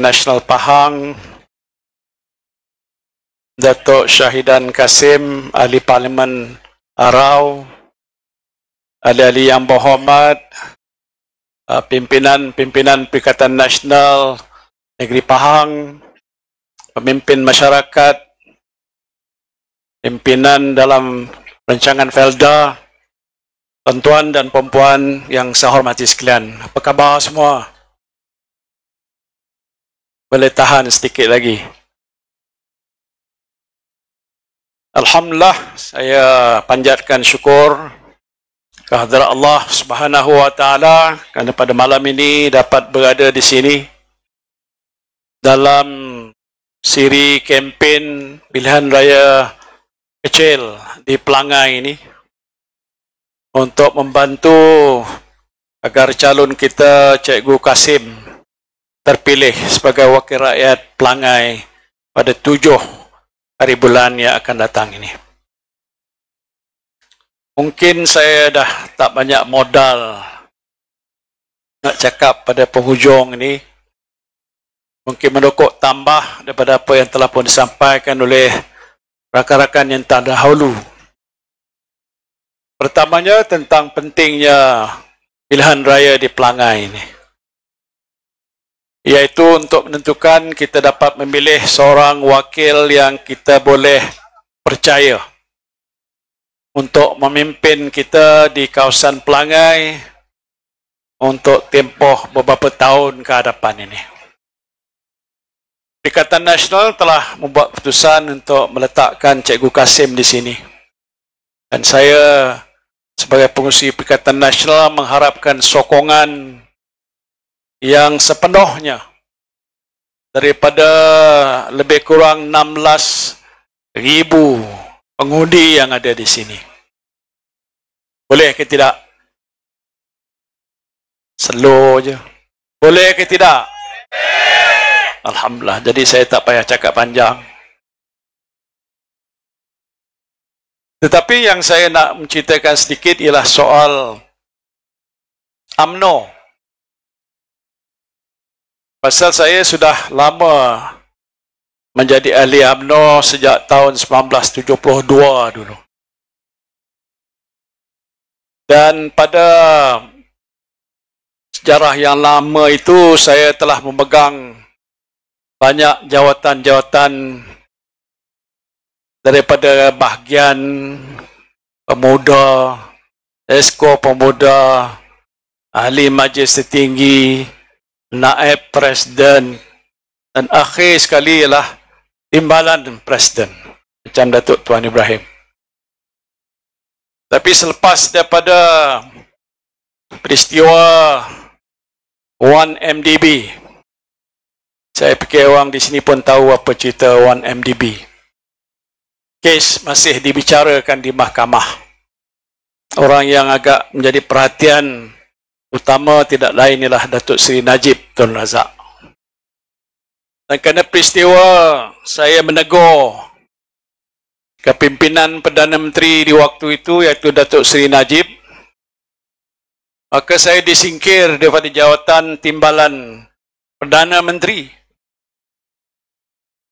Nasional Pahang, Datuk Syahidan Kasim, Ahli Parlimen Arau, ahli-ahli yang berhormat, pimpinan Perikatan Nasional Negeri Pahang, pemimpin masyarakat, pimpinan dalam rancangan Felda, tuan-tuan dan puan-puan yang saya hormati sekalian. Apa khabar semua? Boleh tahan sedikit lagi. Alhamdulillah, saya panjatkan syukur kehadrat Allah Subhanahu wa taala kerana pada malam ini dapat berada di sini dalam siri kempen pilihan raya kecil di Pelangai ini untuk membantu agar calon kita Cikgu Kasim terpilih sebagai wakil rakyat Pelangai pada 7 hari bulan yang akan datang ini. Mungkin saya dah tak banyak modal nak cakap pada penghujung ini. Mungkin mendokok tambah daripada apa yang telah pun disampaikan oleh rakan-rakan yang terdahulu. Pertamanya tentang pentingnya pilihan raya di Pelangai ini, iaitu untuk menentukan kita dapat memilih seorang wakil yang kita boleh percaya untuk memimpin kita di kawasan Pelangai untuk tempoh beberapa tahun ke hadapan ini. Perikatan Nasional telah membuat keputusan untuk meletakkan Cikgu Kasim di sini. Dan saya sebagai pengurusi Perikatan Nasional mengharapkan sokongan yang sepenuhnya daripada lebih kurang 16,000 pengundi yang ada di sini. Boleh ke tidak? Slow je. Boleh ke tidak? Alhamdulillah. Jadi saya tak payah cakap panjang. Tetapi yang saya nak menceritakan sedikit ialah soal UMNO. Pasal saya sudah lama menjadi ahli UMNO sejak tahun 1972 dulu. Dan pada sejarah yang lama itu saya telah memegang banyak jawatan-jawatan daripada bahagian pemuda, esko pemuda, ahli majlis tertinggi, naib presiden, dan akhir sekali ialah timbalan presiden macam Datuk Tuan Ibrahim. Tapi selepas daripada peristiwa 1MDB, saya fikir orang di sini pun tahu apa cerita 1MDB. Kes masih dibicarakan di mahkamah. Orang yang agak menjadi perhatian utama tidak lain ialah Datuk Seri Najib Tun Razak. Dan kerana peristiwa saya menegur kepimpinan Perdana Menteri di waktu itu, iaitu Datuk Seri Najib, maka saya disingkir daripada jawatan timbalan Perdana Menteri.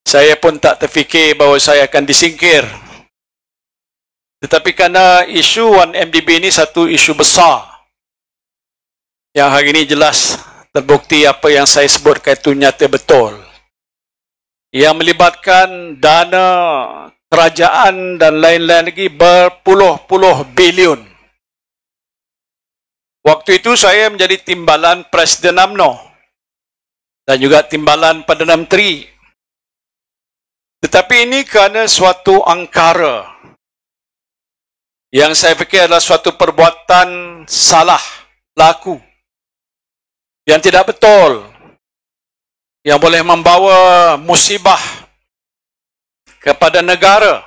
Saya pun tak terfikir bahawa saya akan disingkir. Tetapi kerana isu 1MDB ini satu isu besar, yang hari ini jelas terbukti apa yang saya sebutkan itu nyata betul, yang melibatkan dana kerajaan dan lain-lain lagi berpuluh-puluh bilion. Waktu itu saya menjadi timbalan Presiden UMNO dan juga timbalan Perdana Menteri. Tetapi ini kerana suatu angkara yang saya fikir adalah suatu perbuatan salah laku yang tidak betul, yang boleh membawa musibah kepada negara.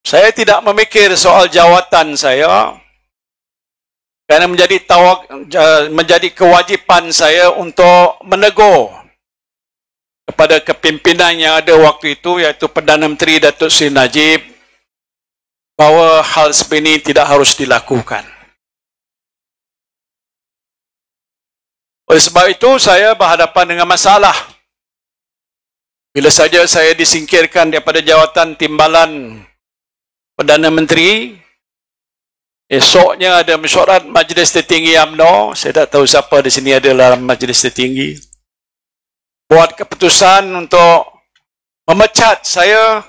Saya tidak memikir soal jawatan saya kerana menjadi kewajipan saya untuk menegur kepada kepimpinan yang ada waktu itu, iaitu Perdana Menteri Datuk Seri Najib, bahawa hal seperti ini tidak harus dilakukan. Oleh sebab itu, saya berhadapan dengan masalah. Bila saja saya disingkirkan daripada jawatan timbalan Perdana Menteri, esoknya ada mesyuarat Majlis Tertinggi UMNO. Saya tak tahu siapa di sini ada dalam Majlis Tertinggi. Buat keputusan untuk memecat saya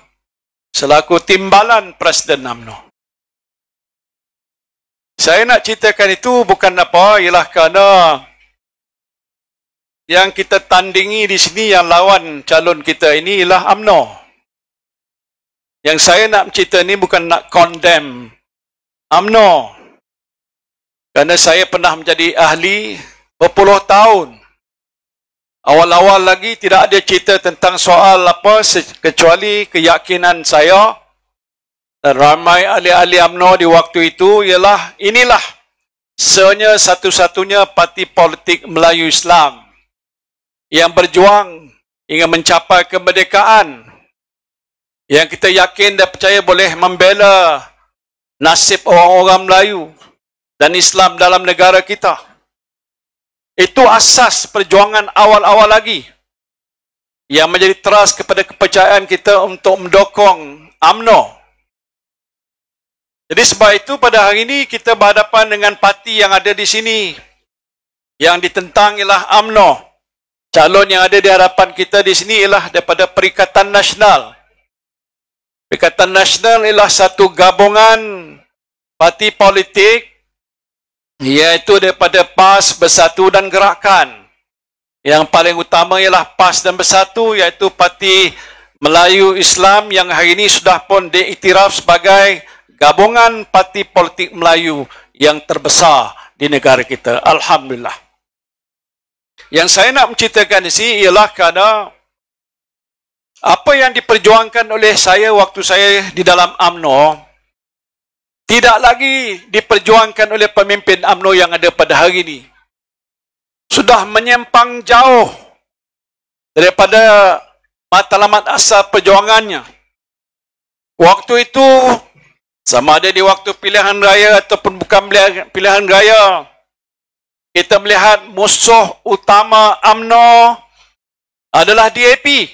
selaku timbalan Presiden UMNO. Saya nak ceritakan itu bukan apa, ialah kerana yang kita tandingi di sini, yang lawan calon kita ini ialah UMNO. Yang saya nak cerita ini bukan nak condemn UMNO. Kerana saya pernah menjadi ahli berpuluh tahun. Awal-awal lagi tidak ada cerita tentang soal apa kecuali keyakinan saya dan ramai ahli-ahli UMNO di waktu itu ialah inilah sebenarnya satu-satunya parti politik Melayu Islam yang berjuang ingin mencapai kemerdekaan, yang kita yakin dan percaya boleh membela nasib orang-orang Melayu dan Islam dalam negara kita. Itu asas perjuangan awal-awal lagi yang menjadi teras kepada kepercayaan kita untuk mendukung UMNO. Jadi sebab itu pada hari ini kita berhadapan dengan parti yang ada di sini. Yang ditentang ialah UMNO. Calon yang ada di hadapan kita di sini ialah daripada Perikatan Nasional. Perikatan Nasional ialah satu gabungan parti politik, iaitu daripada PAS, Bersatu dan Gerakan. Yang paling utama ialah PAS dan Bersatu, iaitu Parti Melayu Islam yang hari ini sudah pun diiktiraf sebagai gabungan parti politik Melayu yang terbesar di negara kita. Alhamdulillah. Yang saya nak menceritakan di sini ialah kerana apa yang diperjuangkan oleh saya waktu saya di dalam UMNO tidak lagi diperjuangkan oleh pemimpin UMNO yang ada pada hari ini. Sudah menyimpang jauh daripada matlamat asal perjuangannya. Waktu itu, sama ada di waktu pilihan raya ataupun bukan pilihan raya, kita melihat musuh utama UMNO adalah DAP.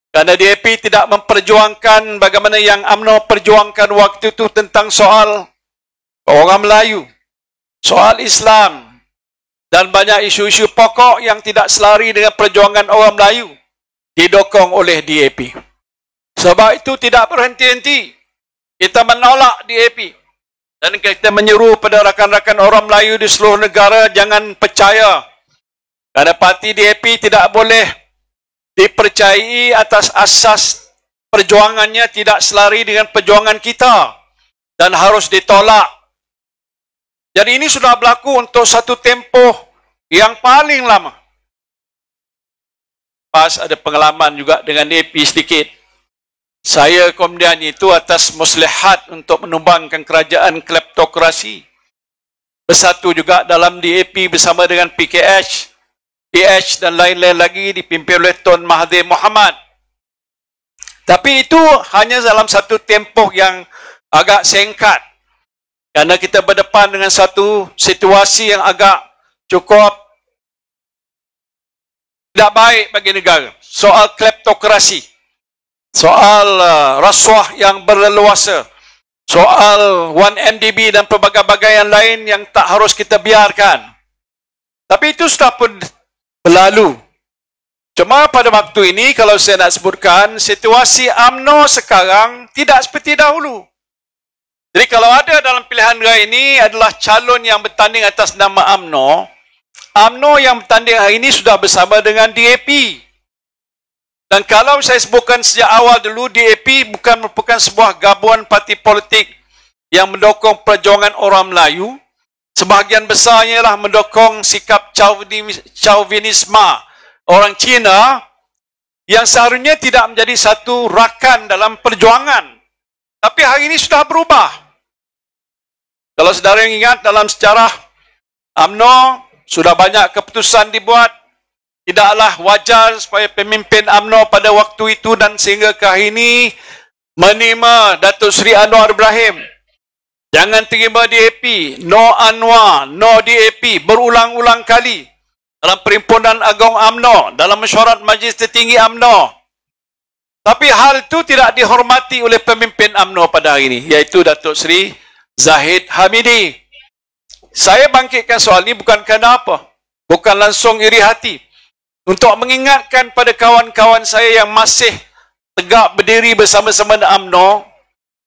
Kerana DAP tidak memperjuangkan bagaimana yang UMNO perjuangkan waktu itu tentang soal orang Melayu, soal Islam, dan banyak isu-isu pokok yang tidak selari dengan perjuangan orang Melayu didokong oleh DAP. Sebab itu tidak berhenti-henti. Kita menolak DAP. Dan kita menyeru pada rakan-rakan orang Melayu di seluruh negara jangan percaya. Kerana parti DAP tidak boleh dipercayai atas asas perjuangannya tidak selari dengan perjuangan kita. Dan harus ditolak. Jadi ini sudah berlaku untuk satu tempoh yang paling lama. PAS ada pengalaman juga dengan DAP sedikit. Saya kemudian itu atas muslihat untuk menumbangkan kerajaan kleptokrasi. Bersatu juga dalam DAP bersama dengan PKH, PH dan lain-lain lagi dipimpin oleh Tun Mahathir Mohamad. Tapi itu hanya dalam satu tempoh yang agak singkat. Kerana kita berdepan dengan satu situasi yang agak cukup tidak baik bagi negara. Soal kleptokrasi. Soal rasuah yang berleluasa, soal 1MDB dan pelbagai-bagai yang lain yang tak harus kita biarkan. Tapi itu sudah pun berlalu. Cuma pada waktu ini, kalau saya nak sebutkan, situasi UMNO sekarang tidak seperti dahulu. Jadi kalau ada dalam pilihan raya ini adalah calon yang bertanding atas nama UMNO, UMNO yang bertanding hari ini sudah bersama dengan DAP. Dan kalau saya sebutkan sejak awal dulu, DAP bukan merupakan sebuah gabungan parti politik yang mendukung perjuangan orang Melayu. Sebahagian besarnya ialah mendukung sikap chauvinisme orang Cina yang seharusnya tidak menjadi satu rakan dalam perjuangan. Tapi hari ini sudah berubah. Kalau saudara ingat dalam sejarah UMNO, sudah banyak keputusan dibuat. Tidaklah wajar supaya pemimpin UMNO pada waktu itu dan sehingga ke hari ini menerima Datuk Seri Anwar Ibrahim Jangan terima DAP, no Anwar, no DAP, berulang-ulang kali. Dalam Perhimpunan Agung UMNO, dalam mesyuarat Majlis Tertinggi UMNO. Tapi hal itu tidak dihormati oleh pemimpin UMNO pada hari ini, iaitu Datuk Seri Zahid Hamidi. Saya bangkitkan soal ini bukan kerana apa. Bukan langsung iri hati. Untuk mengingatkan pada kawan-kawan saya yang masih tegak berdiri bersama-sama dengan UMNO,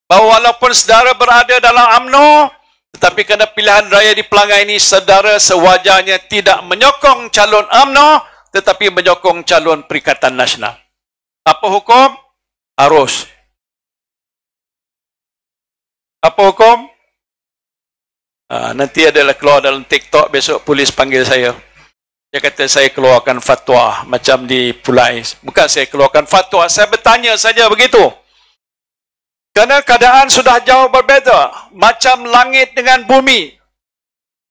bahawa walaupun saudara berada dalam UMNO, tetapi kerana pilihan raya di Pelangai ini, saudara sewajarnya tidak menyokong calon UMNO, tetapi menyokong calon Perikatan Nasional. Apa hukum? Harus. Apa hukum? Nanti adalah keluar dalam TikTok, besok polis panggil saya. Dia kata saya keluarkan fatwa macam di Pulai. Bukan saya keluarkan fatwa, saya bertanya saja begitu. Kerana keadaan sudah jauh berbeza, macam langit dengan bumi.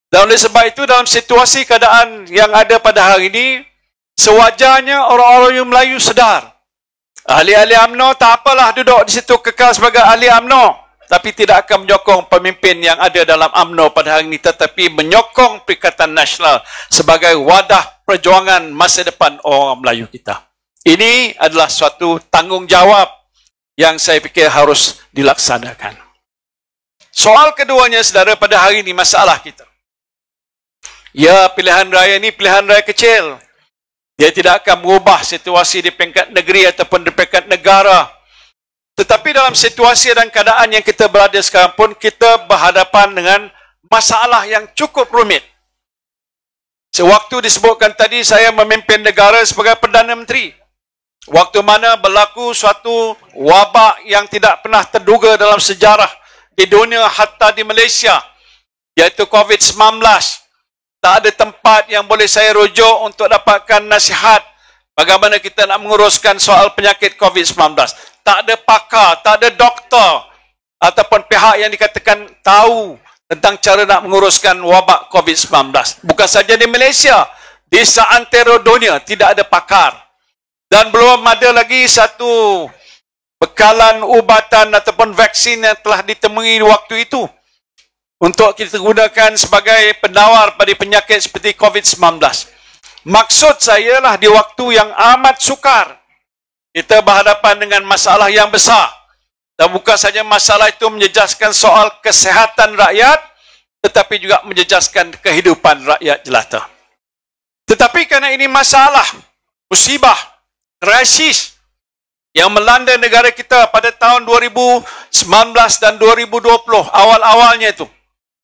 Dan oleh sebab itu, dalam situasi keadaan yang ada pada hari ini, sewajarnya orang-orang yang Melayu sedar. Ahli-ahli UMNO tak apalah duduk di situ kekal sebagai ahli UMNO, tapi tidak akan menyokong pemimpin yang ada dalam UMNO pada hari ini, tetapi menyokong Perikatan Nasional sebagai wadah perjuangan masa depan orang Melayu kita. Ini adalah suatu tanggungjawab yang saya fikir harus dilaksanakan. Soal keduanya, saudara, pada hari ini masalah kita. Ya, pilihan raya ini pilihan raya kecil. Dia tidak akan mengubah situasi di peringkat negeri ataupun di peringkat negara. Tetapi dalam situasi dan keadaan yang kita berada sekarang pun, kita berhadapan dengan masalah yang cukup rumit. Sewaktu disebutkan tadi, saya memimpin negara sebagai Perdana Menteri. Waktu mana berlaku suatu wabak yang tidak pernah terduga dalam sejarah di dunia, hatta di Malaysia, iaitu COVID-19. Tak ada tempat yang boleh saya rujuk untuk dapatkan nasihat bagaimana kita nak menguruskan soal penyakit COVID-19. Tak ada pakar, tak ada doktor ataupun pihak yang dikatakan tahu tentang cara nak menguruskan wabak COVID-19. Bukan saja di Malaysia, di seantero dunia tidak ada pakar. Dan belum ada lagi satu bekalan ubatan ataupun vaksin yang telah ditemui waktu itu untuk kita gunakan sebagai penawar pada penyakit seperti COVID-19. Maksud saya lah, di waktu yang amat sukar, kita berhadapan dengan masalah yang besar. Dan bukan saja masalah itu menjejaskan soal kesihatan rakyat, tetapi juga menjejaskan kehidupan rakyat jelata. Tetapi kerana ini masalah, musibah, krisis yang melanda negara kita pada tahun 2019 dan 2020, awal-awalnya itu.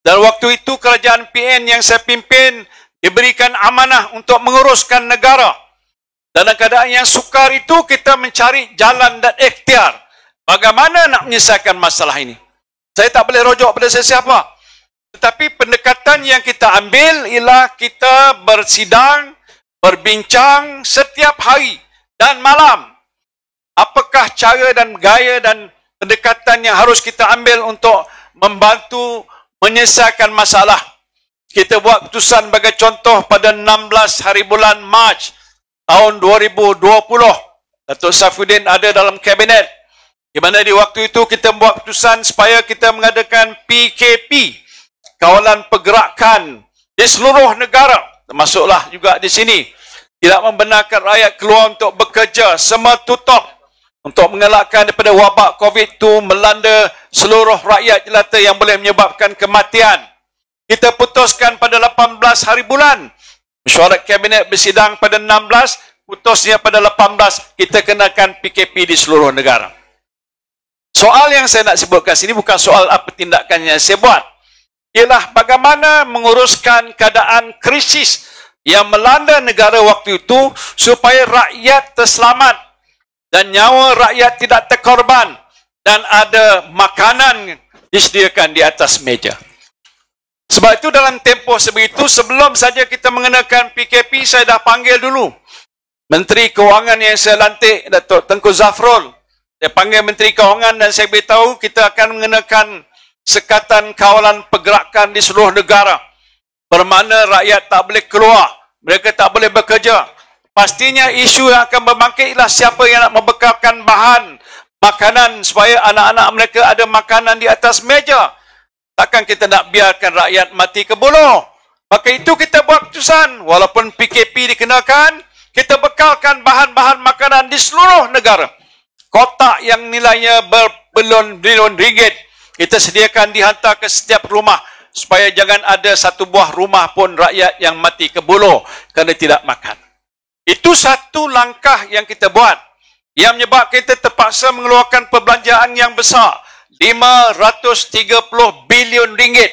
Dan waktu itu kerajaan PN yang saya pimpin diberikan amanah untuk menguruskan negara. Dalam keadaan yang sukar itu, kita mencari jalan dan ikhtiar bagaimana nak menyelesaikan masalah ini. Saya tak boleh rujuk pada sesiapa. Tetapi pendekatan yang kita ambil ialah kita bersidang, berbincang setiap hari dan malam. Apakah cara dan gaya dan pendekatan yang harus kita ambil untuk membantu menyelesaikan masalah. Kita buat keputusan sebagai contoh pada 16 hari bulan Mac tahun 2020. Datuk Saifuddin ada dalam kabinet, di mana di waktu itu kita buat keputusan supaya kita mengadakan PKP, kawalan pergerakan di seluruh negara, termasuklah juga di sini. Tidak membenarkan rakyat keluar untuk bekerja, semua tutup untuk mengelakkan daripada wabak COVID itu melanda seluruh rakyat jelata yang boleh menyebabkan kematian. Kita putuskan pada 18 hari bulan. Mesyuarat Kabinet bersidang pada 16, putusnya pada 18, kita kenakan PKP di seluruh negara. Soal yang saya nak sebutkan sini bukan soal apa tindakan yang saya buat. Ialah bagaimana menguruskan keadaan krisis yang melanda negara waktu itu supaya rakyat terselamat dan nyawa rakyat tidak terkorban dan ada makanan disediakan di atas meja. Sebab itu dalam tempoh sebegitu, sebelum saja kita mengenakan PKP, saya dah panggil dulu Menteri Kewangan yang saya lantik, Datuk Tengku Zafrul. Saya panggil Menteri Kewangan dan saya beritahu kita akan mengenakan sekatan kawalan pergerakan di seluruh negara. Bermakna rakyat tak boleh keluar, mereka tak boleh bekerja. Pastinya isu yang akan berbangkit ialah siapa yang nak membekalkan bahan makanan supaya anak-anak mereka ada makanan di atas meja. Takkan kita nak biarkan rakyat mati ke buluh. Maka itu kita buat keputusan. Walaupun PKP dikenakan, kita bekalkan bahan-bahan makanan di seluruh negara. Kotak yang nilainya berbilion-bilion ringgit, kita sediakan dihantar ke setiap rumah. Supaya jangan ada satu buah rumah pun rakyat yang mati ke buluh kerana tidak makan. Itu satu langkah yang kita buat. Yang menyebabkan kita terpaksa mengeluarkan perbelanjaan yang besar. 530 bilion ringgit.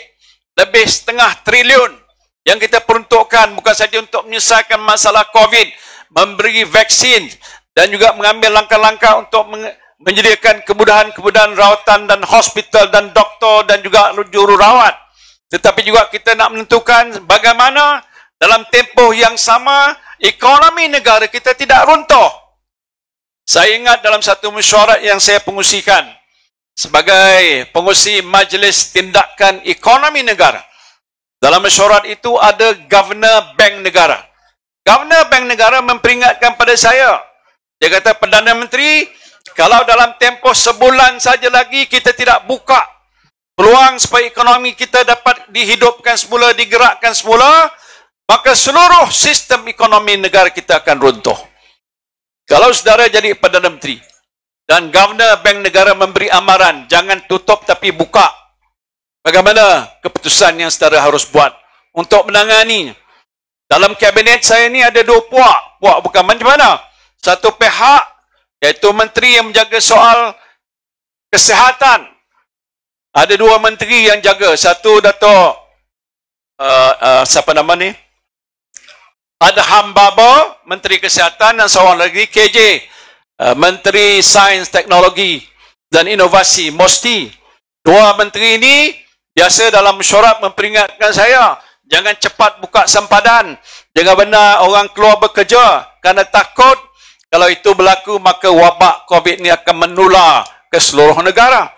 Lebih setengah triliun. Yang kita peruntukkan bukan saja untuk menyelesaikan masalah COVID, memberi vaksin dan juga mengambil langkah-langkah untuk menyediakan kemudahan-kemudahan rawatan dan hospital dan doktor dan juga jururawat. Tetapi juga kita nak menentukan bagaimana dalam tempoh yang sama ekonomi negara kita tidak runtuh. Saya ingat dalam satu mesyuarat yang saya pengusikan sebagai pengusi Majlis Tindakan Ekonomi Negara. Dalam mesyuarat itu ada Governor Bank Negara. Governor Bank Negara memperingatkan pada saya. Dia kata, Perdana Menteri, kalau dalam tempoh sebulan saja lagi kita tidak buka peluang supaya ekonomi kita dapat dihidupkan semula, digerakkan semula, maka seluruh sistem ekonomi negara kita akan runtuh. Kalau saudara jadi Perdana Menteri dan Governor Bank Negara memberi amaran, jangan tutup tapi buka. Bagaimana keputusan yang saudara harus buat untuk menangani? Dalam kabinet saya ni ada dua puak. Puak bukan macam mana? Satu pihak, iaitu menteri yang menjaga soal kesihatan. Ada dua menteri yang jaga. Satu Dato' siapa nama ni? Adham Baba, Menteri Kesihatan, dan seorang lagi KJ, Menteri Sains, Teknologi dan Inovasi, Mosti. Dua menteri ini biasa dalam mesyuarat memperingatkan saya, jangan cepat buka sempadan, jangan benar orang keluar bekerja, kerana takut kalau itu berlaku maka wabak COVID ini akan menular ke seluruh negara.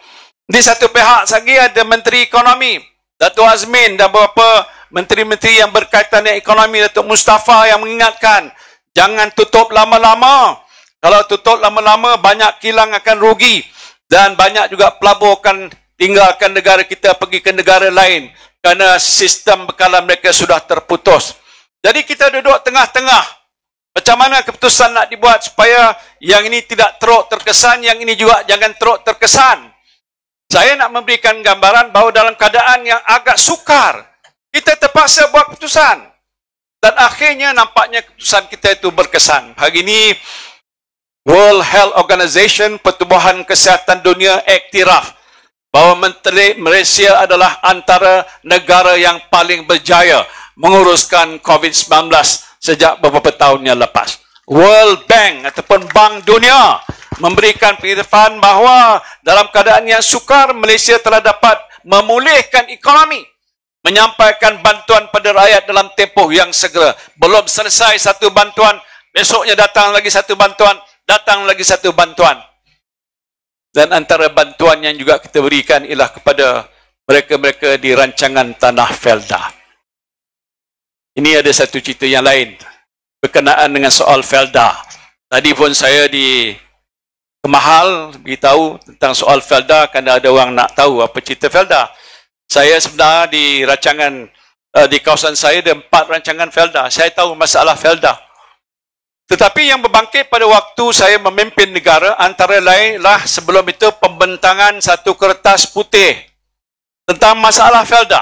Di satu pihak lagi ada Menteri Ekonomi, Datuk Azmin, dan beberapa menteri-menteri yang berkaitan dengan ekonomi, Datuk Mustafa, yang mengingatkan, jangan tutup lama-lama. Kalau tutup lama-lama, banyak kilang akan rugi. Dan banyak juga pelabur akan tinggalkan negara kita, pergi ke negara lain. Kerana sistem bekalan mereka sudah terputus. Jadi kita duduk tengah-tengah. Macam mana keputusan nak dibuat supaya yang ini tidak teruk terkesan, yang ini juga jangan teruk terkesan. Saya nak memberikan gambaran bahawa dalam keadaan yang agak sukar, kita terpaksa buat keputusan. Dan akhirnya nampaknya keputusan kita itu berkesan. Hari ini, World Health Organization, Pertubuhan Kesihatan Dunia, iktiraf bahawa Malaysia adalah antara negara yang paling berjaya menguruskan COVID-19 sejak beberapa tahun yang lepas. World Bank ataupun Bank Dunia memberikan pengiktirafan bahawa dalam keadaan yang sukar, Malaysia telah dapat memulihkan ekonomi, menyampaikan bantuan pada rakyat dalam tempoh yang segera. Belum selesai satu bantuan, besoknya datang lagi satu bantuan, datang lagi satu bantuan. Dan antara bantuan yang juga kita berikan ialah kepada mereka-mereka di rancangan tanah Felda. Ini ada satu cerita yang lain berkenaan dengan soal Felda. Tadi pun saya di Kemahal beritahu tentang soal Felda kerana ada orang nak tahu apa cerita Felda. Saya sebenarnya di rancangan di kawasan saya ada 4 rancangan Felda. Saya tahu masalah Felda. Tetapi yang berbangkit pada waktu saya memimpin negara antara lainlah sebelum itu pembentangan satu kertas putih tentang masalah Felda.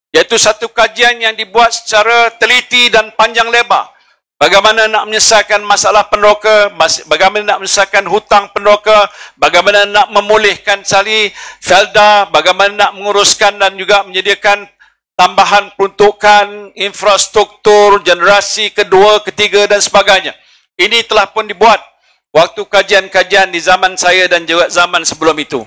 Iaitu satu kajian yang dibuat secara teliti dan panjang lebar. Bagaimana nak menyelesaikan masalah peneroka, bagaimana nak menyelesaikan hutang peneroka, bagaimana nak memulihkan sali Felda, bagaimana nak menguruskan dan juga menyediakan tambahan peruntukan, infrastruktur, generasi kedua, ketiga dan sebagainya. Ini telah pun dibuat waktu kajian-kajian di zaman saya dan juga zaman sebelum itu.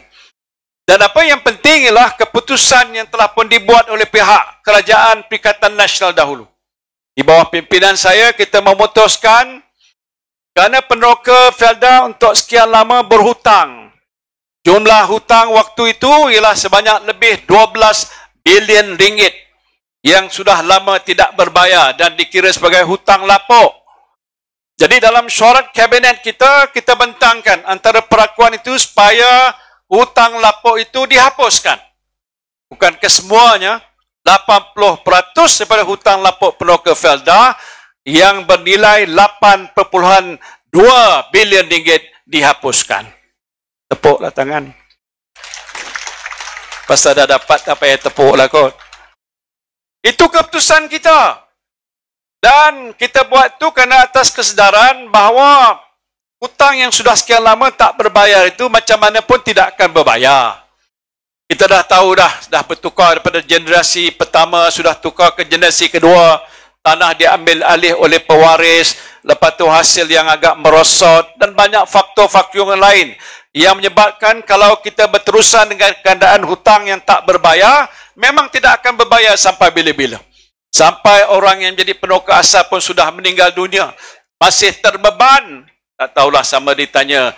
Dan apa yang penting ialah keputusan yang telah pun dibuat oleh pihak Kerajaan Perikatan Nasional dahulu. Di bawah pimpinan saya, kita memutuskan kerana peneroka Felda untuk sekian lama berhutang. Jumlah hutang waktu itu ialah sebanyak lebih 12 bilion ringgit yang sudah lama tidak berbayar dan dikira sebagai hutang lapuk. Jadi dalam syarat kabinet kita, kita bentangkan antara perakuan itu supaya hutang lapuk itu dihapuskan. bukan kesemuanya, 80% daripada hutang lapuk peneroka Felda yang bernilai 8.2 bilion ringgit dihapuskan. Tepuklah tangan. Pasal dah dapat, tak payah tepuklah kot. Itu keputusan kita. Dan kita buat tu kerana atas kesedaran bahawa hutang yang sudah sekian lama tak berbayar itu macam mana pun tidak akan berbayar. Kita dah tahu dah bertukar daripada generasi pertama, sudah tukar ke generasi kedua, tanah diambil alih oleh pewaris, lepas tu hasil yang agak merosot dan banyak faktor-faktor yang lain yang menyebabkan kalau kita berterusan dengan keadaan hutang yang tak berbayar, memang tidak akan berbayar sampai bila-bila. Sampai orang yang menjadi peneroka asal pun sudah meninggal dunia, masih terbeban. Tak tahulah sama ditanya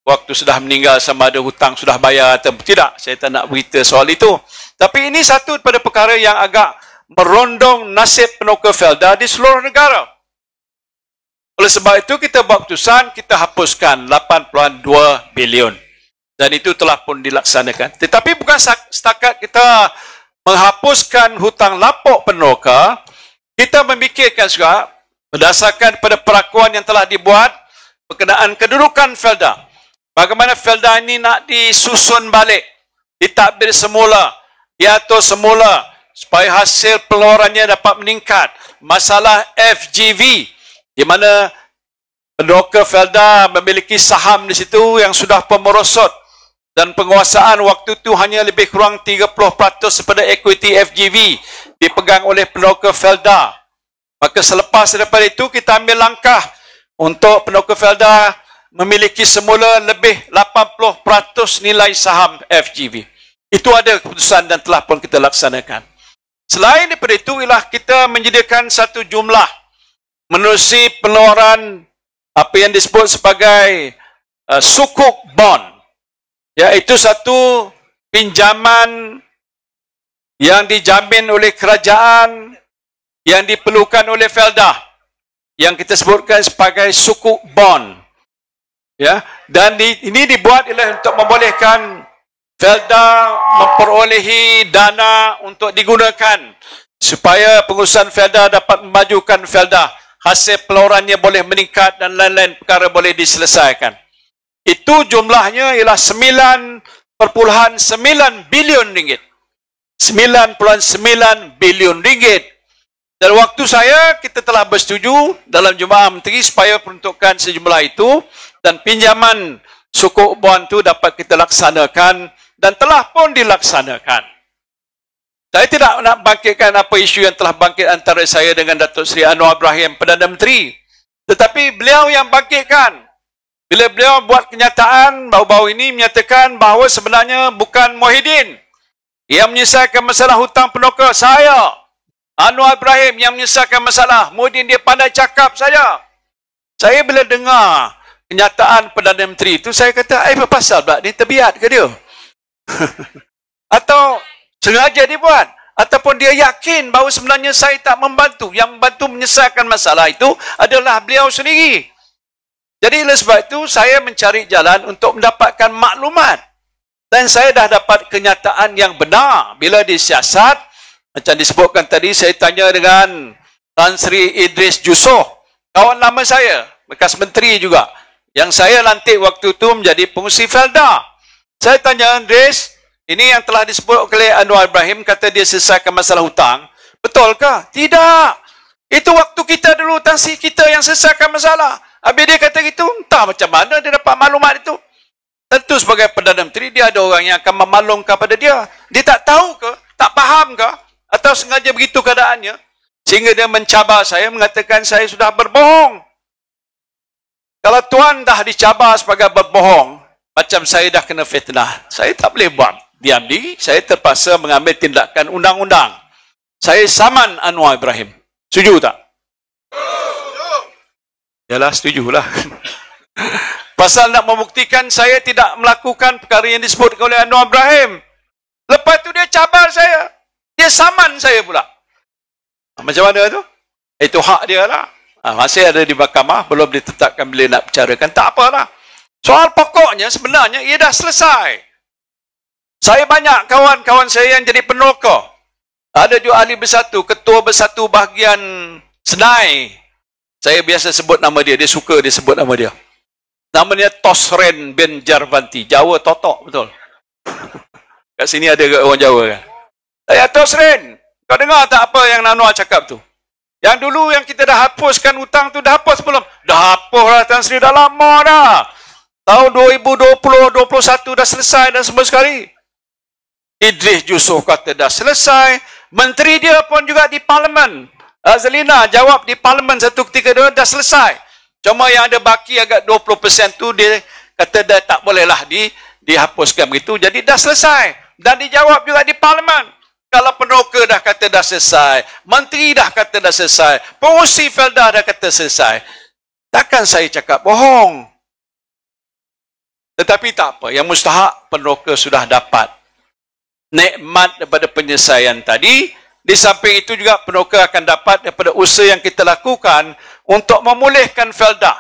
waktu sudah meninggal sama ada hutang sudah bayar atau tidak. Saya tak nak berita soal itu. Tapi ini satu daripada perkara yang agak merondong nasib peneroka Felda di seluruh negara. Oleh sebab itu kita buat keputusan, kita hapuskan 8.2 bilion. Dan itu telah pun dilaksanakan. Tetapi bukan setakat kita menghapuskan hutang lapuk peneroka, kita memikirkan juga berdasarkan pada perakuan yang telah dibuat berkenaan kedudukan Felda. Bagaimana Felda ini nak disusun balik, ditadbir semula, diatur semula, supaya hasil pengeluarannya dapat meningkat. Masalah FGV, di mana peneroka Felda memiliki saham di situ yang sudah merosot, dan penguasaan waktu itu hanya lebih kurang 30% daripada equity FGV dipegang oleh peneroka Felda. Maka selepas daripada itu kita ambil langkah untuk peneroka Felda memiliki semula lebih 80% nilai saham FGV. Itu ada keputusan dan telah pun kita laksanakan. Selain daripada itu, ialah kita menyediakan satu jumlah menerusi pengeluaran apa yang disebut sebagai sukuk bond. Iaitu satu pinjaman yang dijamin oleh kerajaan yang diperlukan oleh Felda, yang kita sebutkan sebagai sukuk bond. Dan ini dibuat ialah untuk membolehkan Felda memperolehi dana untuk digunakan supaya pengurusan Felda dapat memajukan Felda, hasil pengeluarannya boleh meningkat dan lain-lain perkara boleh diselesaikan. Itu jumlahnya ialah 9.9 bilion ringgit. 9.9 bilion ringgit. Dan waktu kita telah bersetuju dalam Jemaah Menteri supaya peruntukan sejumlah itu dan pinjaman sukuk bond itu dapat kita laksanakan dan telah pun dilaksanakan. Saya tidak nak bangkitkan apa isu yang telah bangkit antara saya dengan Datuk Seri Anwar Ibrahim, Perdana Menteri. Tetapi beliau yang bangkitkan. Bila beliau buat kenyataan baru-baru ini menyatakan bahawa sebenarnya bukan Muhyiddin yang menyelesaikan masalah hutang peneroka, saya, Anwar Ibrahim, yang menyelesaikan masalah. Muhyiddin dia pandai cakap saja. Saya bila dengar kenyataan Perdana Menteri itu, saya kata, apa pasal pula ni, terbiat ke dia? Atau sengaja dibuat? Ataupun dia yakin bahawa sebenarnya saya tak membantu. Yang membantu menyelesaikan masalah itu adalah beliau sendiri. Jadi oleh sebab itu, saya mencari jalan untuk mendapatkan maklumat. Dan saya dah dapat kenyataan yang benar. Bila disiasat, macam disebutkan tadi, saya tanya dengan Tan Sri Idris Jusoh, kawan lama saya, bekas menteri juga, yang saya lantik waktu itu menjadi pengurusi Felda. Saya tanya, Idris, ini yang telah disebut oleh Anwar Ibrahim, kata dia selesaikan masalah hutang. Betulkah? Tidak. Itu waktu kita dulu, Tan Sri kita yang selesaikan masalah. Habis dia kata gitu, entah macam mana dia dapat maklumat itu. Tentu sebagai Perdana Menteri, dia ada orang yang akan memaklumkan kepada dia. Dia tak tahu ke? Tak faham ke? Atau sengaja begitu keadaannya? Sehingga dia mencabar saya, mengatakan saya sudah berbohong. Kalau Tuan dah dicabar sebagai berbohong, macam saya dah kena fitnah, saya tak boleh buat diam diri. Saya terpaksa mengambil tindakan undang-undang. Saya saman Anwar Ibrahim. Setuju tak? Yalah, setujulah. Pasal nak membuktikan saya tidak melakukan perkara yang disebut oleh Anwar Ibrahim. Lepas tu dia cabar saya. Dia saman saya pula. Macam mana tu? Itu hak dia lah. Masih ada di mahkamah, belum ditetapkan bila nak bicarakan. Tak apalah. Soal pokoknya sebenarnya ia dah selesai. Saya banyak kawan-kawan saya yang jadi peneroka. Ada juga ahli bersatu, ketua bersatu bahagian Senai. Saya biasa sebut nama dia, dia suka dia sebut nama dia. Nama dia Tosren bin Jarvanti. Jawa totok, betul. Kat sini ada orang Jawa kan. Tosren, kau dengar tak apa yang Anwar cakap tu? Yang dulu yang kita dah hapuskan hutang tu, dah hapus belum? Dah hapus lah Tan Sri, dah lama dah. Tahun 2020-21 dah selesai dah semua sekali. Idris Yusof kata dah selesai. Menteri dia pun juga di Parlimen. Azlina jawab di Parlimen satu ketika dia dah selesai. Cuma yang ada baki agak 20% tu dia kata dah tak bolehlah dihapuskan begitu. Jadi dah selesai. Dan dijawab juga di Parlimen. Kalau peneroka dah kata dah selesai, menteri dah kata dah selesai, pengurusi Felda dah kata selesai, takkan saya cakap bohong. Tetapi tak apa, yang mustahak peneroka sudah dapat nikmat daripada penyelesaian tadi. Di samping itu juga peneroka akan dapat daripada usaha yang kita lakukan untuk memulihkan Felda.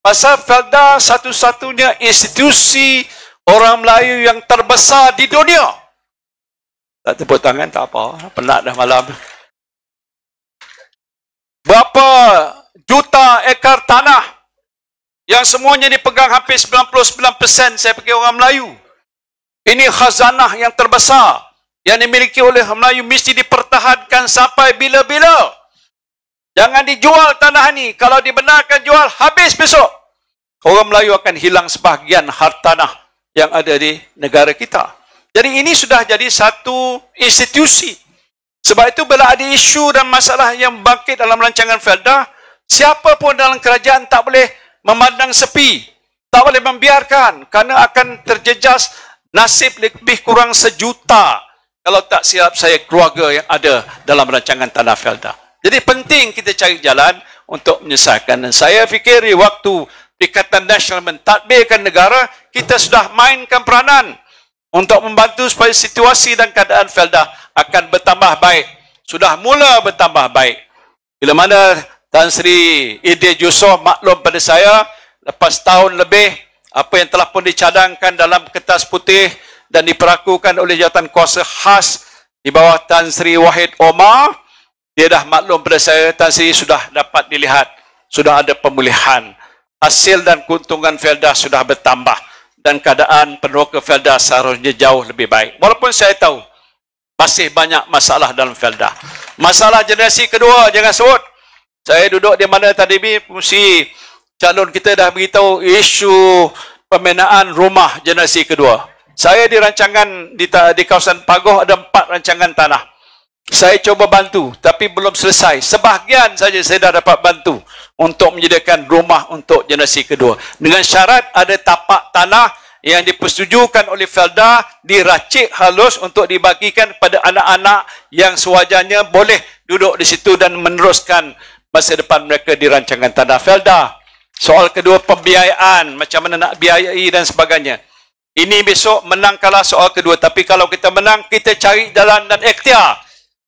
Pasal Felda satu-satunya institusi orang Melayu yang terbesar di dunia. Tak tepuk tangan, tak apa. Penat dah malam. Berapa juta ekar tanah yang semuanya dipegang hampir 99% saya fikir orang Melayu. Ini khazanah yang terbesar yang dimiliki oleh orang Melayu, mesti dipertahankan sampai bila-bila. Jangan dijual tanah ni. Kalau dibenarkan jual, habis besok. Orang Melayu akan hilang sebahagian hartanah yang ada di negara kita. Jadi ini sudah jadi satu institusi. Sebab itu bila ada isu dan masalah yang bangkit dalam rancangan Felda, siapa pun dalam kerajaan tak boleh memandang sepi. Tak boleh membiarkan. Kerana akan terjejas nasib lebih kurang 1 juta. Kalau tak silap saya, keluarga yang ada dalam rancangan tanah Felda. Jadi penting kita cari jalan untuk menyelesaikan. Dan saya fikir di waktu Perikatan Nasional mentadbirkan negara, kita sudah mainkan peranan untuk membantu supaya situasi dan keadaan Felda akan bertambah baik. Sudah mula bertambah baik. Bila mana Tan Sri Idris Yusof maklum pada saya, lepas tahun lebih, apa yang telah pun dicadangkan dalam kertas putih dan diperakukan oleh jawatan kuasa khas di bawah Tan Sri Wahid Omar, dia dah maklum pada saya, Tan Sri sudah dapat dilihat, sudah ada pemulihan. Hasil dan keuntungan Felda sudah bertambah. Dan keadaan peneroka Felda seharusnya jauh lebih baik. Walaupun saya tahu masih banyak masalah dalam Felda. Masalah generasi kedua, jangan sebut. Saya duduk di mana tadi ni, mesti calon kita dah beritahu isu pembinaan rumah generasi kedua. Saya di rancangan di kawasan Pagoh ada 4 rancangan tanah. Saya cuba bantu, tapi belum selesai. Sebahagian saja saya dah dapat bantu untuk menyediakan rumah untuk generasi kedua. Dengan syarat ada tapak tanah yang dipersetujukan oleh Felda, diracik halus untuk dibagikan kepada anak-anak yang sewajarnya boleh duduk di situ dan meneruskan masa depan mereka di rancangan tanah Felda. Soal kedua, pembiayaan, macam mana nak biayai dan sebagainya. Ini besok menang kalah soal kedua, tapi kalau kita menang, kita cari jalan dan ikhtiar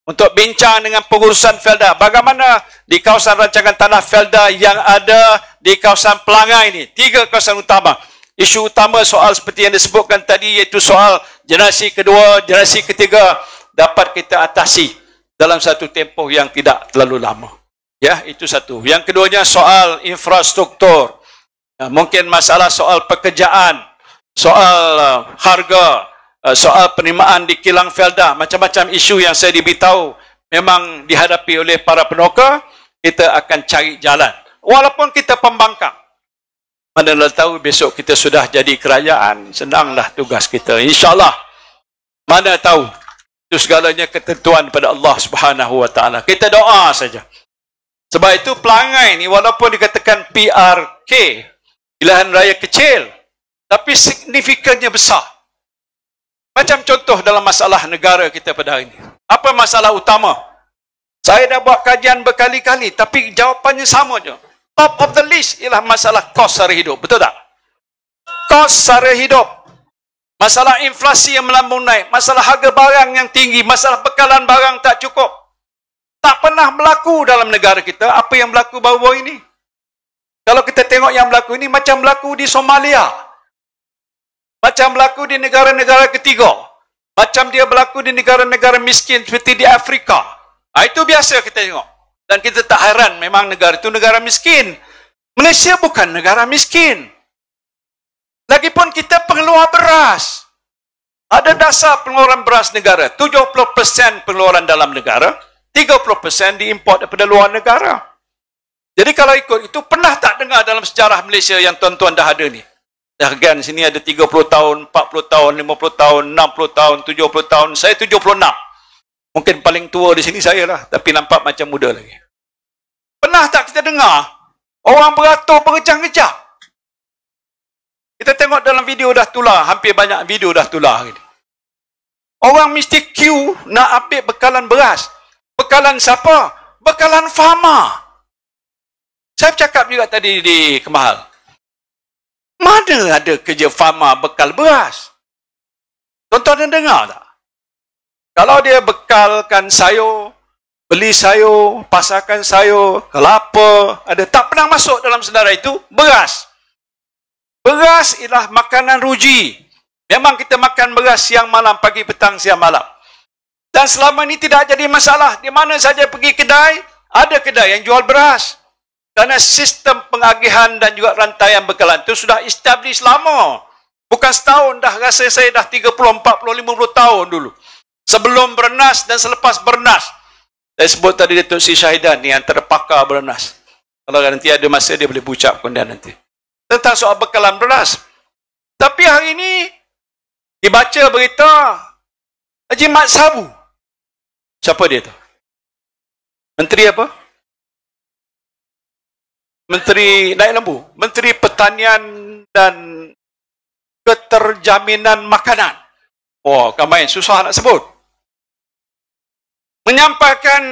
untuk bincang dengan pengurusan Felda. Bagaimana di kawasan rancangan tanah Felda yang ada di kawasan Pelangai ini. 3 kawasan utama. Isu utama soal seperti yang disebutkan tadi, iaitu soal generasi kedua, generasi ketiga dapat kita atasi dalam satu tempoh yang tidak terlalu lama. Ya, itu satu. Yang keduanya soal infrastruktur. Mungkin masalah soal pekerjaan, soal harga, soal penerimaan di kilang Felda, macam-macam isu yang saya diberitahu memang dihadapi oleh para peneroka. Kita akan cari jalan. Walaupun kita pembangkang. Mana tahu besok kita sudah jadi kerajaan, senanglah tugas kita. InsyaAllah. Mana tahu. Itu segalanya ketentuan pada Allah Subhanahu Wa Taala. Kita doa saja. Sebab itu Pelangai ni walaupun dikatakan PRK, pilihan raya kecil, tapi signifikannya besar. Macam contoh dalam masalah negara kita pada hari ini. Apa masalah utama? Saya dah buat kajian berkali-kali, tapi jawapannya sama je. Top of the list ialah masalah kos sara hidup. Betul tak? Kos sara hidup. Masalah inflasi yang melambung naik. Masalah harga barang yang tinggi. Masalah bekalan barang tak cukup. Tak pernah berlaku dalam negara kita. Apa yang berlaku baru-baru ini? Kalau kita tengok yang berlaku ini, macam berlaku di Somalia. Macam berlaku di negara-negara ketiga. Macam dia berlaku di negara-negara miskin seperti di Afrika. Itu biasa kita tengok. Dan kita tak heran memang negara itu negara miskin. Malaysia bukan negara miskin. Lagipun kita pengeluar beras. Ada dasar pengeluaran beras negara. 70% pengeluaran dalam negara. 30% diimport daripada luar negara. Jadi kalau ikut itu, pernah tak dengar dalam sejarah Malaysia yang tuan-tuan dah ada ni? Hargaan sini ada 30 tahun, 40 tahun, 50 tahun, 60 tahun, 70 tahun. Saya 76. Mungkin paling tua di sini saya lah. Tapi nampak macam muda lagi. Pernah tak kita dengar orang beratur berkejang-kejang? Kita tengok dalam video dah tular. Hampir banyak video dah tular. Orang mesti queue nak ambil bekalan beras. Bekalan siapa? Bekalan farmer. Saya bercakap juga tadi di Kemahal. Mana ada kerja farmer bekal beras? Tuan-tuan dengar tak? Kalau dia bekalkan sayur, beli sayur, pasarkan sayur, kelapa, ada tak pernah masuk dalam senarai itu, beras. Beras ialah makanan ruji. Memang kita makan beras siang malam, pagi petang, siang malam. Dan selama ini tidak jadi masalah. Di mana saja pergi kedai, ada kedai yang jual beras. Kerana sistem pengagihan dan juga rantaian bekalan itu sudah establish lama. Bukan setahun dah, rasa saya dah 30, 40, 50 tahun dulu. Sebelum bernas dan selepas bernas. Saya sebut tadi Datuk Sri Syahidan ni antara pakar bernas. Kalau nanti ada masa dia boleh ucapkan dia nanti. Tentang soal bekalan beras. Tapi hari ini dibaca berita Haji Mat Sabu. Siapa dia tu? Menteri apa? Menteri Naik Lembu, Menteri Pertanian dan Keterjaminan Makanan. Oh, kan main susah nak sebut. Menyampaikan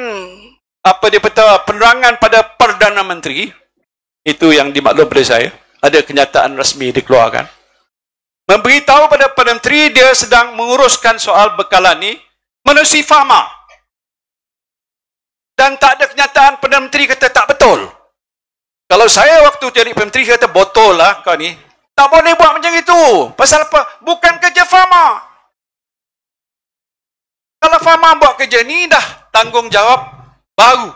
apa dia kata penerangan pada Perdana Menteri. Itu yang dimaklum pada saya. Ada kenyataan rasmi dikeluarkan. Memberitahu pada Perdana Menteri dia sedang menguruskan soal bekalan ni menerusi farmer. Dan tak ada kenyataan Perdana Menteri kata tak betul. Kalau saya waktu jadi Menteri kata botol lah kau ni. Tak boleh buat macam itu. Pasal apa? Bukan kerja farmer. Kalau farmer buat kerja ni dah tanggungjawab baru.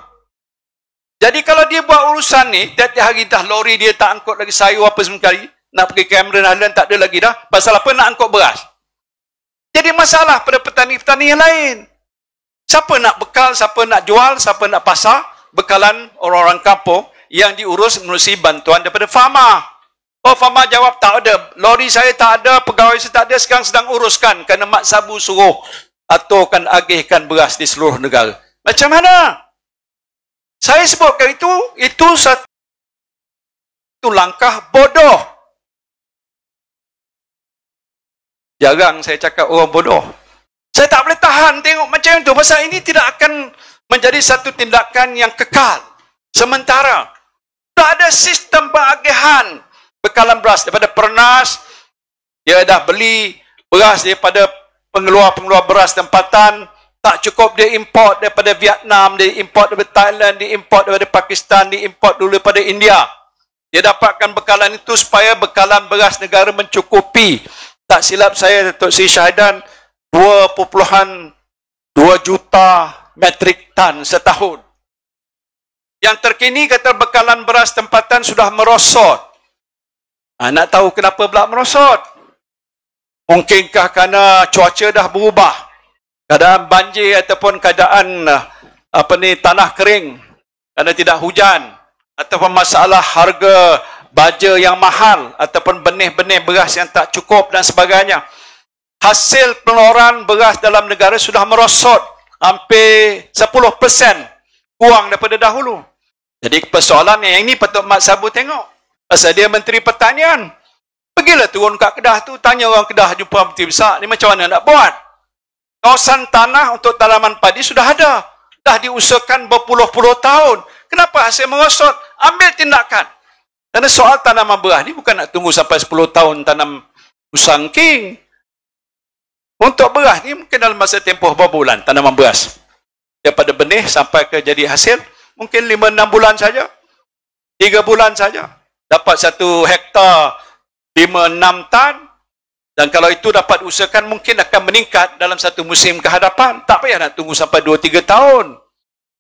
Jadi kalau dia buat urusan ni, tiap-tiap hari dah lori dia tak angkut lagi sayur apa sekali. Nak pergi kamera dan tak ada lagi dah. Pasal apa? Nak angkut beras. Jadi masalah pada petani-petani yang lain. Siapa nak bekal, siapa nak jual, siapa nak pasar. Bekalan orang-orang kampung yang diurus menerusi bantuan daripada farmer. Oh, farmer jawab tak ada. Lori saya tak ada, pegawai saya tak ada, sekarang sedang uruskan. Kerana Mat Sabu suruh aturkan agihkan beras di seluruh negara. Macam mana? Saya sebutkan itu satu langkah bodoh. Jarang saya cakap orang bodoh. Saya tak boleh tahan tengok macam itu. Pasal ini tidak akan menjadi satu tindakan yang kekal. Sementara tak ada sistem pengagihan bekalan beras daripada Pernas. Dia dah beli beras daripada pengeluar-pengeluar beras tempatan. Tak cukup dia import daripada Vietnam, dia import daripada Thailand, dia import daripada Pakistan, dia import dulu daripada India. Dia dapatkan bekalan itu supaya bekalan beras negara mencukupi. Tak silap saya, Datuk Sri Syahidan, 2.2 juta metrik tan setahun. Yang terkini kata bekalan beras tempatan sudah merosot. Nak tahu kenapa pula merosot? Mungkinkah kerana cuaca dah berubah? Keadaan banjir ataupun keadaan tanah kering kerana tidak hujan, ataupun masalah harga baja yang mahal, ataupun benih-benih beras yang tak cukup dan sebagainya. Hasil pengeluaran beras dalam negara sudah merosot hampir 10% kurang daripada dahulu. Jadi persoalan yang ini patut Mat Sabu tengok. Pasal dia Menteri Pertanian. Pergilah turun kat Kedah tu, tanya orang Kedah jumpa Menteri Besar, ni macam mana nak buat? Kawasan tanah untuk tanaman padi sudah ada. Dah diusahakan berpuluh-puluh tahun. Kenapa hasil merosot? Ambil tindakan. Kerana soal tanaman beras ni bukan nak tunggu sampai 10 tahun tanam usang king. Untuk beras ni mungkin dalam masa tempoh beberapa bulan tanaman beras. Daripada benih sampai ke jadi hasil, mungkin 5-6 bulan saja. 3 bulan saja. Dapat 1 hektar 5-6 tan. Dan kalau itu dapat usahakan, mungkin akan meningkat dalam satu musim kehadapan. Tak payah nak tunggu sampai 2-3 tahun.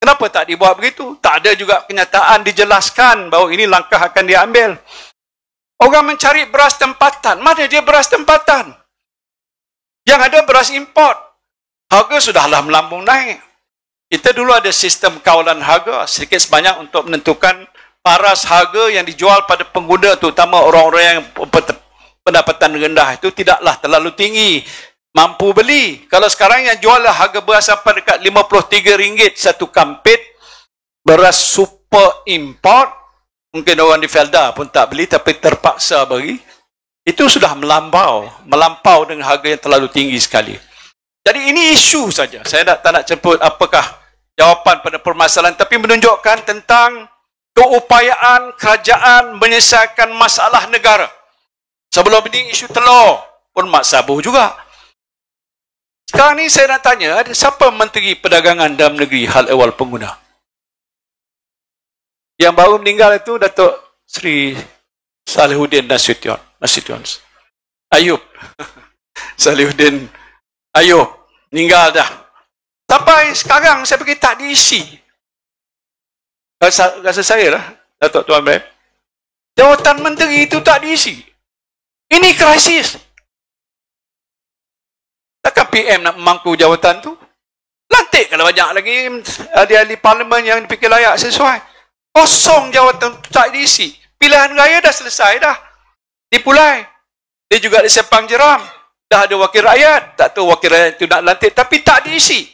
Kenapa tak dibuat begitu? Tak ada juga kenyataan dijelaskan bahawa ini langkah akan diambil. Orang mencari beras tempatan. Mana dia beras tempatan? Yang ada beras import. Harga sudahlah melambung naik. Kita dulu ada sistem kawalan harga sedikit sebanyak untuk menentukan paras harga yang dijual pada pengguna, terutama orang-orang yang pendapatan rendah itu tidaklah terlalu tinggi, mampu beli. Kalau sekarang yang jual harga beras sampai dekat RM53 satu kampit, beras super import, mungkin orang di Felda pun tak beli tapi terpaksa beli. Itu sudah melampau dengan harga yang terlalu tinggi sekali. Jadi ini isu saja. Saya tak nak sebut apakah jawapan pada permasalahan, tapi menunjukkan tentang keupayaan kerajaan menyelesaikan masalah negara. Sebelum ini isu telur pun Mak Sabuh juga. Sekarang ni saya nak tanya, siapa Menteri Perdagangan dalam negeri hal ehwal pengguna? Yang baru meninggal itu Datuk Seri Salihuddin Nasution. Ayub. Salihuddin Ayub. Meninggal dah. Sampai sekarang saya pergi tak diisi. Rasa saya lah, Datuk Tuan Ibrahim. Jawatan menteri itu tak diisi. Ini krisis. Takkan PM nak memangku jawatan tu? Lantik kalau banyak lagi ahli-ahli parlimen yang dipikir layak sesuai. Kosong jawatan tu tak diisi. Pilihan raya dah selesai dah. Dipulai. Dia juga disepang jeram. Dah ada wakil rakyat. Tak tahu wakil rakyat itu nak lantik. Tapi tak diisi.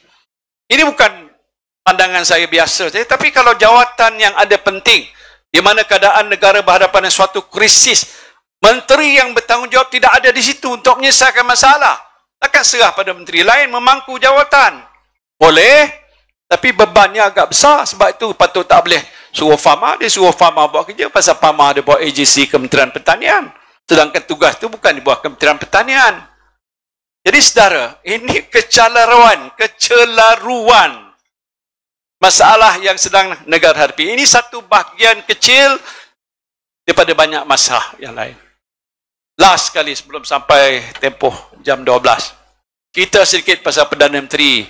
Ini bukan pandangan saya biasa saja. Tapi kalau jawatan yang ada penting, di mana keadaan negara berhadapan dengan suatu krisis, menteri yang bertanggungjawab tidak ada di situ untuk menyelesaikan masalah. Takkan serah pada menteri lain memangku jawatan. Boleh, tapi bebannya agak besar. Sebab itu patut tak boleh suruh Fama. Dia suruh Fama buat kerja. Pasal Fama ada buat agensi Kementerian Pertanian. Sedangkan tugas itu bukan dibuat Kementerian Pertanian. Jadi saudara, ini kecelaruan masalah yang sedang negara hadapi. Ini satu bahagian kecil daripada banyak masalah yang lain. Last sekali sebelum sampai tempoh jam 12. Kita sedikit pasal Perdana Menteri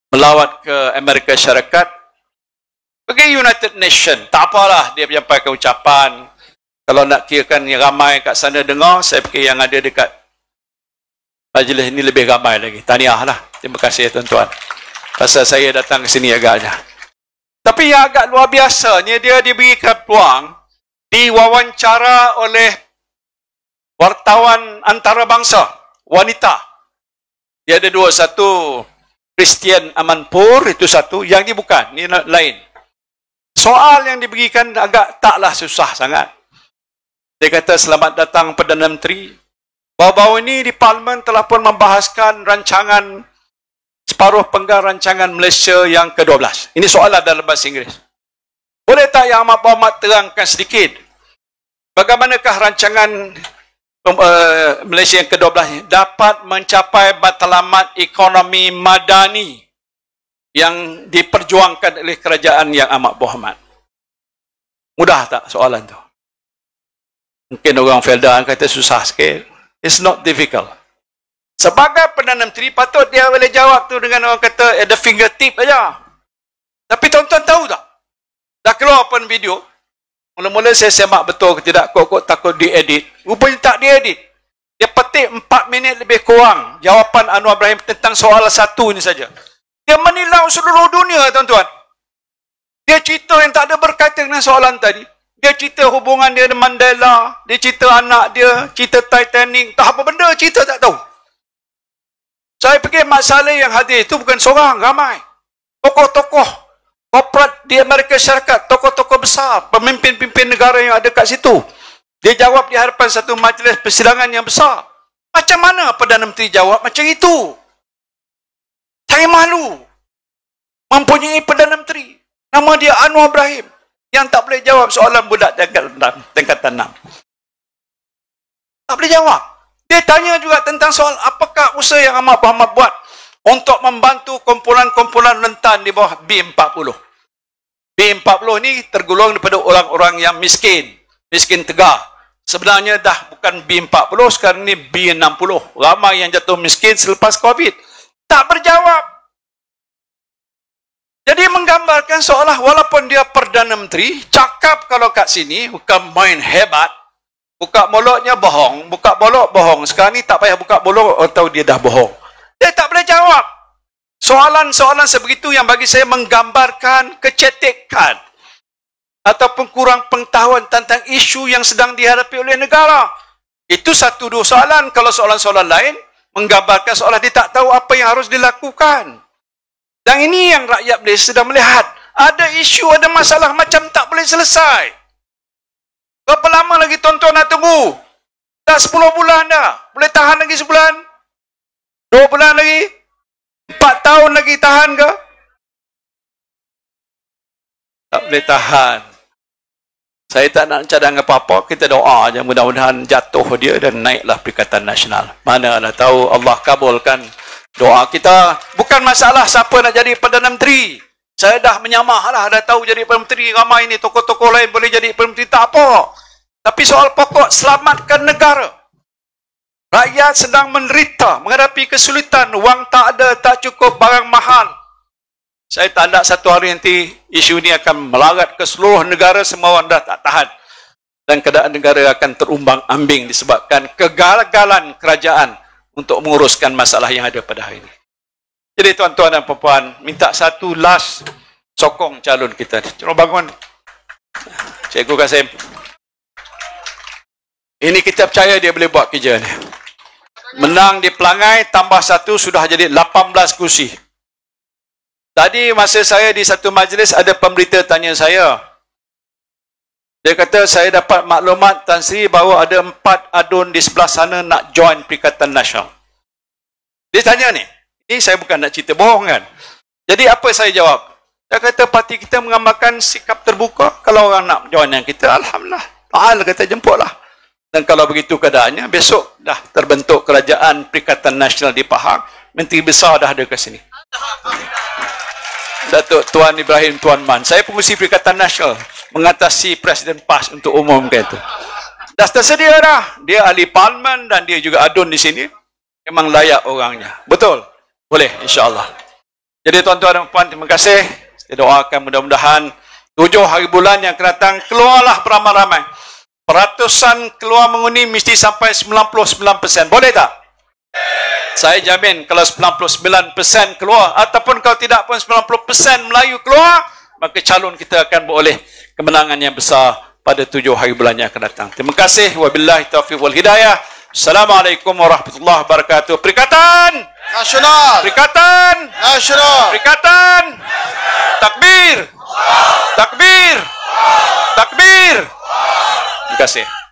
melawat ke Amerika Syarikat. Pergi United Nation. Tak apalah dia menyampaikan ucapan. Kalau nak kirakan yang ramai kat sana dengar, saya fikir yang ada dekat majlis ini lebih ramai lagi. Tahniah lah. Terima kasih tuan-tuan. Pasal saya datang ke sini agaknya. Tapi yang agak luar biasanya, dia diberikan peluang diwawancara oleh wartawan antarabangsa, wanita. Dia ada dua, satu Christian Amanpour, itu satu. Yang ini bukan, ini lain. Soal yang diberikan agak taklah susah sangat. Dia kata, selamat datang Perdana Menteri. Baru-baru ini di Parlimen telah pun membahaskan rancangan separuh penggal rancangan Malaysia yang ke-12. Ini soalan dalam bahasa Inggeris. Boleh tak Yang Amat Berhormat terangkan sedikit bagaimanakah rancangan Malaysia yang ke-12 dapat mencapai matlamat ekonomi madani yang diperjuangkan oleh kerajaan Yang Amat Berhormat? Mudah tak soalan tu? Mungkin orang Felda kata susah sikit. It's not difficult. Sebagai Perdana Menteri, patut dia boleh jawab tu dengan orang kata the fingertip aja. Tapi tuan-tuan tahu tak? Dah keluar pun video. Mula-mula saya semak betul ke tidak, kok takut diedit. Rupanya tak diedit. Dia petik 4 minit lebih kurang jawapan Anwar Ibrahim tentang soal satu ini saja. Dia menilau seluruh dunia, tuan-tuan. Dia cerita yang tak ada berkaitan dengan soalan tadi. Dia cerita hubungan dia dengan Mandela. Dia cerita anak dia. Cerita Titanic. Tak apa benda, cerita tak tahu. Saya fikir masalah yang hadir itu bukan seorang, ramai. Tokoh-tokoh korporat di Amerika Syarikat, tokoh-tokoh besar, pemimpin-pemimpin negara yang ada kat situ. Dia jawab di hadapan satu majlis persidangan yang besar. Macam mana Perdana Menteri jawab macam itu? Saya malu mempunyai Perdana Menteri. Nama dia Anwar Ibrahim. Yang tak boleh jawab soalan budak tingkatan 6. Tak boleh jawab. Dia tanya juga tentang soal apakah usaha Yang Amat Berhormat buat untuk membantu kumpulan-kumpulan rentan di bawah B40. B40 ni tergolong daripada orang-orang yang miskin. Miskin tegar. Sebenarnya dah bukan B40, sekarang ni B60. Ramai yang jatuh miskin selepas COVID. Tak berjawab. Jadi menggambarkan seolah walaupun dia Perdana Menteri, cakap kalau kat sini, bukan main hebat, buka mulutnya bohong, buka mulut bohong. Sekarang ni tak payah buka mulut atau dia dah bohong. Dia tak boleh jawab. Soalan-soalan sebegitu yang bagi saya menggambarkan kecetekan ataupun kurang pengetahuan tentang isu yang sedang dihadapi oleh negara. Itu satu dua soalan. Kalau soalan-soalan lain menggambarkan seolah dia tak tahu apa yang harus dilakukan. Dan ini yang rakyat Malaysia sedang melihat. Ada isu, ada masalah macam tak boleh selesai. Berapa lama lagi tuan-tuan nak tunggu? Dah 10 bulan dah. Boleh tahan lagi sebulan? 2 bulan lagi? 4 tahun lagi tahan ke? Tak boleh tahan. Saya tak nak cadang apa-apa. Kita doa je mudah-mudahan jatuh dia dan naiklah Perikatan Nasional. Mana nak tahu Allah kabulkan doa kita. Bukan masalah siapa nak jadi Perdana Menteri. Saya dah menyamah lah. Dah tahu jadi Perdana Menteri. Ramai ni tokoh-tokoh lain boleh jadi Perdana Menteri. Tak apa. Tapi soal pokok, selamatkan negara. Rakyat sedang menderita, menghadapi kesulitan. Wang tak ada, tak cukup, barang mahal. Saya tak ada satu hari nanti isu ini akan melarat ke seluruh negara. Semua orang dah tak tahan. Dan keadaan negara akan terumbang-ambing disebabkan kegagalan kerajaan untuk menguruskan masalah yang ada pada hari ini. Jadi tuan-tuan dan puan-puan, minta satu last sokong calon kita. Cuba bangun. Cikgu Kasim. Ini kita percaya dia boleh buat kerja ni. Menang di Pelangai, tambah satu sudah jadi 18 kursi. Tadi masa saya di satu majlis, ada pemberita tanya saya. Dia kata, saya dapat maklumat Tan Sri bahawa ada 4 adun di sebelah sana nak join Perikatan Nasional. Dia tanya ni. Ini saya bukan nak cerita bohong kan. Jadi apa saya jawab? Dia kata, parti kita mengamalkan sikap terbuka. Kalau orang nak join yang kita, Alhamdulillah. Ta'al kata jemputlah. Dan kalau begitu keadaannya, besok dah terbentuk kerajaan Perikatan Nasional di Pahang. Menteri besar dah ada ke sini. Datuk Tuan Ibrahim Tuan Man. Saya pengurusi Perikatan Nasional. Mengatasi Presiden PAS untuk umumkan itu. Dah tersedia dah. Dia ahli parlimen dan dia juga adun di sini. Memang layak orangnya. Betul? Boleh, insyaAllah. Jadi tuan-tuan dan puan, terima kasih. Saya doakan mudah-mudahan 7 hari bulan yang akan datang, keluarlah beramai-ramai. Peratusan keluar mengundi mesti sampai 99%. Boleh tak? Saya jamin kalau 99% keluar, ataupun kalau tidak pun 90% Melayu keluar, maka calon kita akan beroleh kemenangan yang besar pada 7 hari bulan yang akan datang. Terima kasih. Wabillahi taufiq wal hidayah. Assalamualaikum warahmatullahi wabarakatuh. Perikatan Nasional. Perikatan Nasional. Perikatan. Takbir. Takbir. Takbir. Terima kasih.